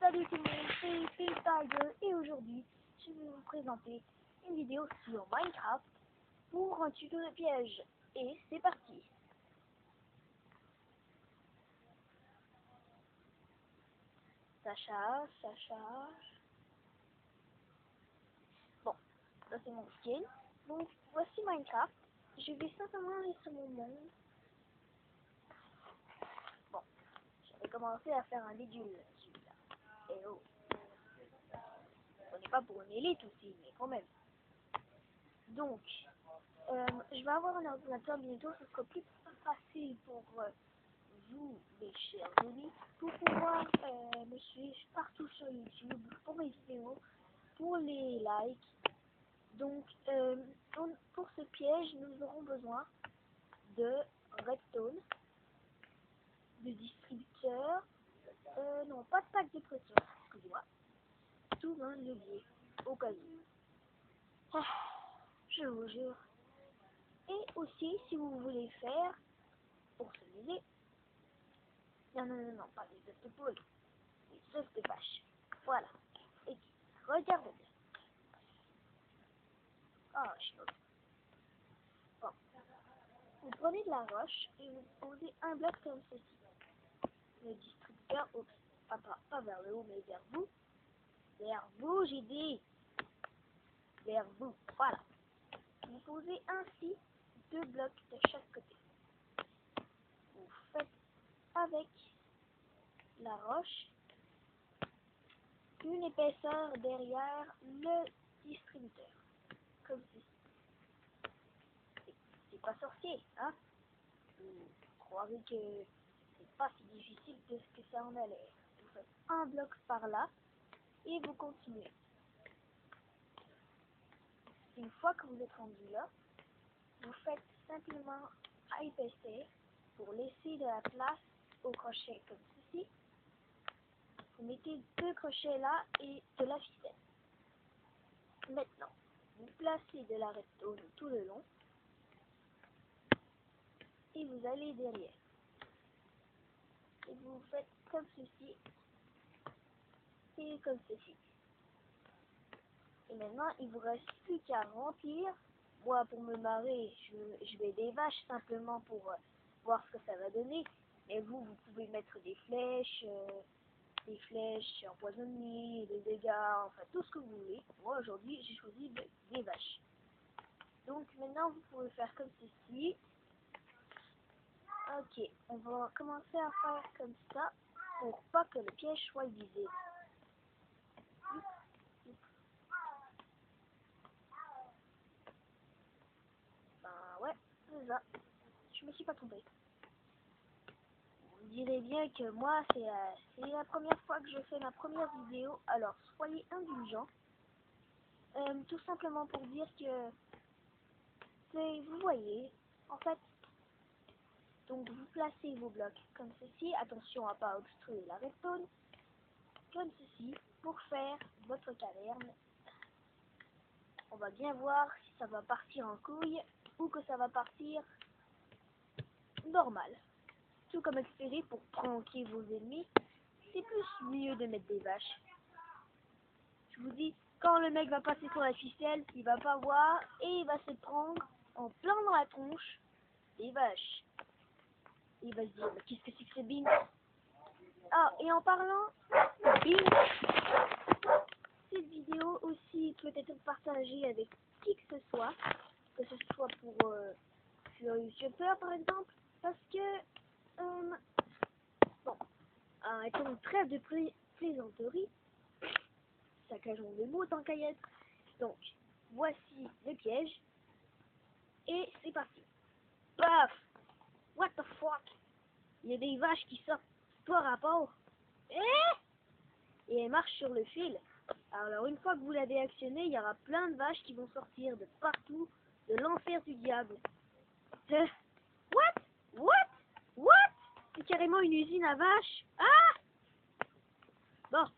Salut tout le monde, c'est Phil Tiger et aujourd'hui je vais vous présenter une vidéo sur Minecraft pour un tuto de piège. Et c'est parti. Ça charge, ça charge. Bon, ça c'est mon skin. Donc voici Minecraft. Je vais simplement aller sur mon monde. Bon, j'avais commencé à faire un bidule celui-là. Et oh, on n'est pas pour une élite aussi, mais quand même. Donc, je vais avoir un ordinateur bientôt, ce sera plus facile pour vous, mes chers amis, pour pouvoir me suivre partout sur YouTube, pour mes vidéos, pour les likes. Donc, pour ce piège, nous aurons besoin de redstone, de distributeur, non, pas de pack de pression, excusez-moi, tout un levier, au cas où. Oh, je vous jure. Et aussi, si vous voulez faire, pour s'amuser, non, pas des œufs de poule, des œufs de vache. Voilà. Et regardez bien. Ah, je bon. Vous prenez de la roche et vous posez un bloc comme ceci. Le distributeur, oups, pas vers le haut, mais vers vous. Vers vous, j'ai dit. Vers vous, voilà. Vous posez ainsi 2 blocs de chaque côté. Vous faites avec la roche une épaisseur derrière le distributeur, comme ceci. C'est pas sorcier, hein? Vous croirez que c'est pas si difficile que ce que ça en a l'air. Vous faites un bloc par là et vous continuez. Une fois que vous êtes rendu là, vous faites simplement épaissir pour laisser de la place au crochet comme ceci. Vous mettez 2 crochets là et de la ficelle. Maintenant, vous placez de la redstone tout le long et vous allez derrière. Et vous faites comme ceci et comme ceci. Et maintenant, il vous reste plus qu'à remplir. Moi, pour me marrer, je vais des vaches simplement pour voir ce que ça va donner. Mais vous pouvez mettre des flèches empoisonnées, des dégâts, enfin tout ce que vous voulez. Moi, aujourd'hui, j'ai choisi des vaches. Donc maintenant, vous pouvez faire comme ceci. Ok, on va commencer à faire comme ça pour pas que le piège soit visible. Ben ouais, c'est ça. Je me suis pas trompée. Vous direz bien que moi, c'est la première fois que je fais ma première vidéo, alors soyez indulgents. Tout simplement pour dire que, vous voyez, en fait, donc vous placez vos blocs comme ceci, attention à pas obstruer la redstone, comme ceci, pour faire votre caverne. On va bien voir si ça va partir en couille ou que ça va partir normal. Tout comme espéré pour pranker vos ennemis, c'est plus mieux de mettre des vaches. Je vous dis, quand le mec va passer sur la ficelle, il va pas voir et il va se prendre en plein dans la tronche des vaches. Et il va se dire, mais qu'est-ce que c'est que ce bin? Ah, et en parlant de bin, cette vidéo aussi peut être partagée avec qui que ce soit pour sur YouTuber par exemple, parce que, bon, étant une trêve de plaisanterie, saccageons les mots tant qu'à y être. Donc, voici le piège. Et c'est parti. Paf! What the fuck? Il y a des vaches qui sortent par rapport. Et elles marchent sur le fil. Alors, une fois que vous l'avez actionné, il y aura plein de vaches qui vont sortir de partout, de l'enfer du diable. What? C'est carrément une usine à vaches. Ah! Bon.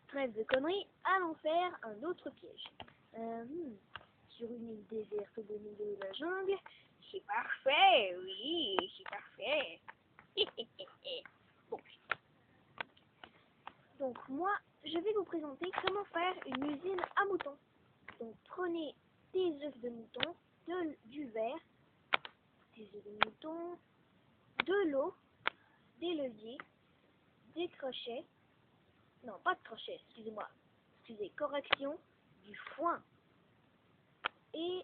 Trêve de conneries, allons faire un autre piège. Sur une île déserte au beau milieu de la jungle, c'est parfait, oui, c'est parfait. Bon. Donc présenter comment faire une usine à moutons. Donc prenez des œufs de mouton, du verre, des œufs de mouton, de l'eau, des leviers, des crochets, non pas de crochets, correction, du foin. Et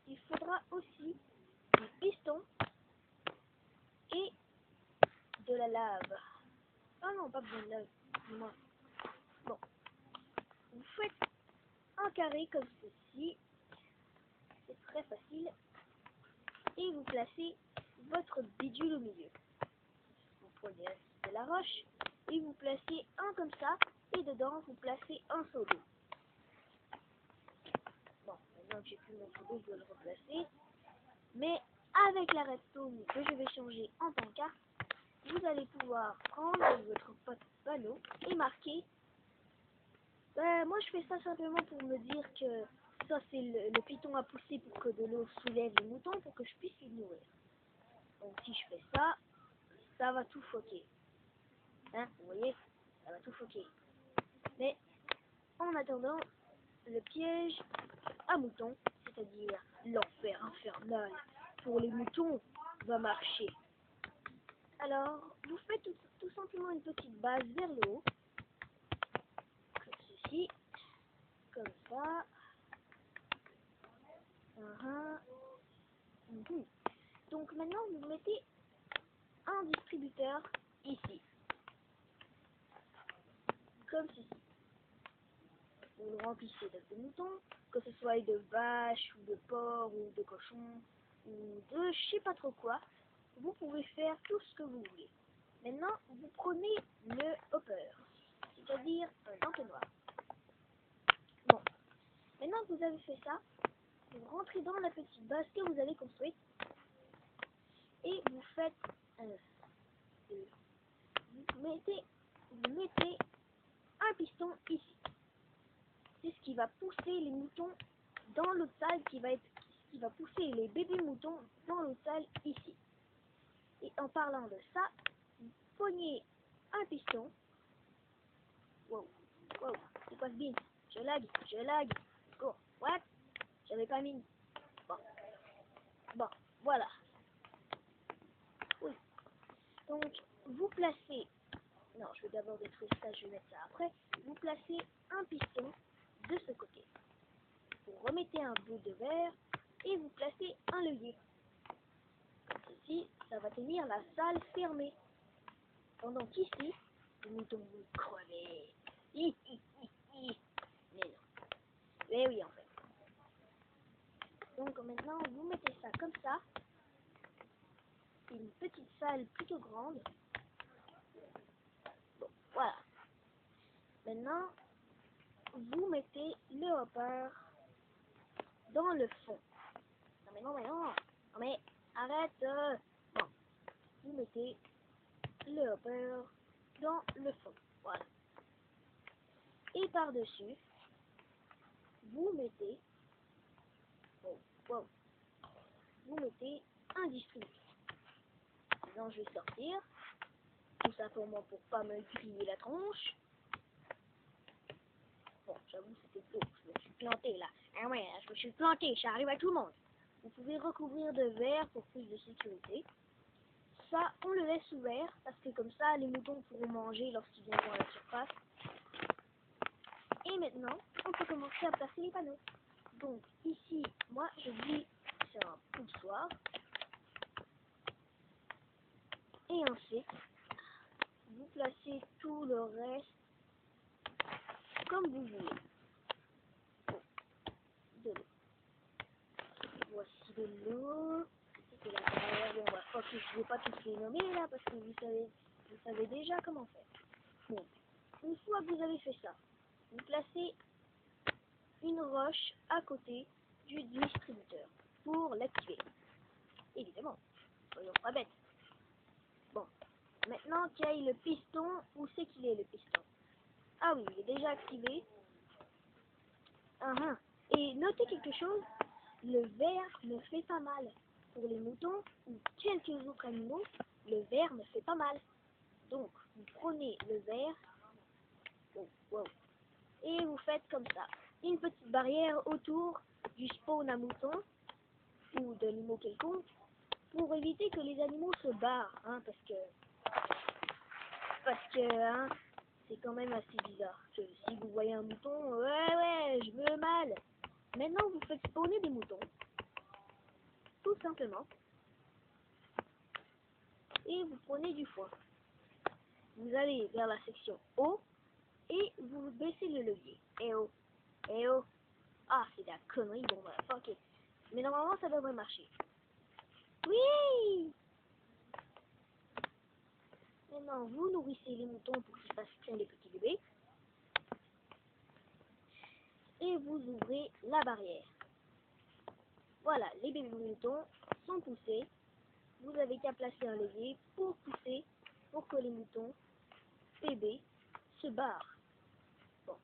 il faudra aussi du piston et de la lave. Ah non, pas besoin de lave, dis-moi. Bon, vous faites un carré comme ceci, c'est très facile, et vous placez votre bidule au milieu. Vous prenez de la roche, et vous placez un comme ça, et dedans vous placez un seau d'eau. Bon, maintenant que j'ai plus mon seau d'eau, je dois le replacer, mais avec la redstone que je vais changer en pancarte, vous allez pouvoir prendre votre panneau et marquer. Moi je fais ça simplement pour me dire que ça c'est le piton à pousser pour que de l'eau soulève les moutons pour que je puisse les nourrir. Donc si je fais ça, ça va tout foquer. Hein, vous voyez, ça va tout foquer. Mais en attendant, le piège à moutons, c'est-à-dire l'enfer infernal pour les moutons, va marcher. Alors, vous faites tout simplement une petite base vers le haut, comme ceci, comme ça. Donc maintenant, vous mettez un distributeur ici, comme ceci. Vous le remplissez de moutons, que ce soit de vaches, ou de porcs, ou de cochons, ou de je sais pas trop quoi. Vous pouvez faire tout ce que vous voulez. Maintenant, vous prenez le hopper, c'est-à-dire un entonnoir. Bon, maintenant que vous avez fait ça, vous rentrez dans la petite base que vous avez construite et vous faites vous mettez un piston ici. C'est ce qui va pousser les moutons dans l'autre salle, qui va pousser les bébés moutons dans l'autre salle ici. Et en parlant de ça, vous pognez un piston. Wow, wow, c'est quoi ce bin? Je lag. Go, what? J'avais pas mis. Bon, voilà. Oui. Donc, vous placez. Non, je vais d'abord détruire ça, je vais mettre ça après. Vous placez un piston de ce côté. Vous remettez un bout de verre et vous placez un levier. Comme ceci, ça va tenir la salle fermée. Pendant qu'ici, les moutons vont crever. Mais non. Mais oui, en fait. Donc maintenant, vous mettez ça comme ça. Une petite salle plutôt grande. Bon, voilà. Maintenant, vous mettez le hopper dans le fond. Non, mais arrête. Bon, vous mettez le hopper dans le fond. Voilà. Et par-dessus, vous mettez, vous mettez un distributeur. Maintenant, je vais sortir. Tout simplement pour pas me griller la tronche. Bon, j'avoue, c'était beau. Je me suis planté là. Ah ouais, je me suis planté. Ça arrive à tout le monde. Vous pouvez recouvrir de verre pour plus de sécurité. Ça, on le laisse ouvert parce que comme ça, les moutons pourront manger lorsqu'ils viendront à la surface. Et maintenant, on peut commencer à placer les panneaux. Donc ici, moi, je dis c'est un poussoir. Et ensuite, vous placez tout le reste comme vous voulez. De l'eau. Voici de l'eau. C'était la barrière. Bon, bah, ok, je ne vais pas tous les nommer là parce que vous savez déjà comment faire. Bon, une fois que vous avez fait ça, vous placez une roche à côté du distributeur pour l'activer. Évidemment, soyons pas bêtes. Bon, maintenant qu'il y a le piston, où c'est qu'il est le piston? Ah oui, il est déjà activé. Et notez quelque chose, le verre ne fait pas mal. Pour les moutons ou quelques autres animaux, le verre ne fait pas mal. Donc, vous prenez le verre Wow, wow. Et vous faites comme ça. Une petite barrière autour du spawn à moutons ou d'animaux quelconques pour éviter que les animaux se barrent, hein, parce que hein, c'est quand même assez bizarre que si vous voyez un mouton, ouais, je veux mal. Maintenant, vous faites spawner des moutons, tout simplement, et vous prenez du foin. Vous allez vers la section eau et vous baissez le levier. Eh oh, eh oh. Ah, c'est de la connerie, bon bref, ok. Mais normalement, ça devrait marcher. Oui! Maintenant, vous nourrissez les moutons pour qu'ils fassent plein les petits bébés. Et vous ouvrez la barrière. Voilà, les bébés moutons sont poussés. Vous avez qu'à placer un levier pour pousser, pour que les moutons bébés se barrent. Bon,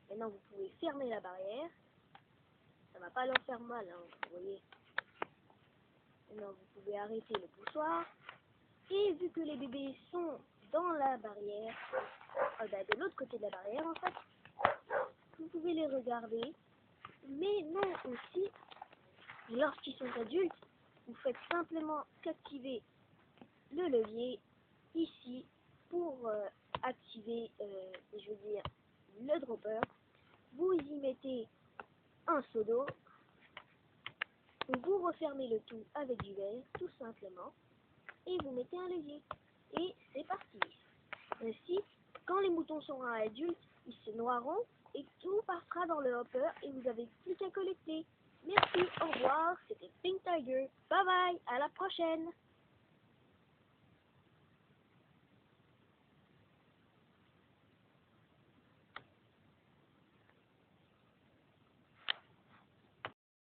maintenant vous pouvez fermer la barrière. Ça va pas leur faire mal, hein, vous voyez. Maintenant vous pouvez arrêter le poussoir. Et vu que les bébés sont dans la barrière, de l'autre côté de la barrière en fait, vous pouvez les regarder. Mais non aussi, lorsqu'ils sont adultes, vous faites simplement qu'activer le levier ici pour activer, je veux dire, le dropper. Vous y mettez un seau d'eau, vous refermez le tout avec du verre, tout simplement, et vous mettez un levier. Et c'est parti. Ainsi, quand les moutons seront adultes, ils se noieront et tout passera dans le hopper et vous avez plus qu'à collecter. Merci, au revoir, c'était Pink Tiger. Bye bye, à la prochaine.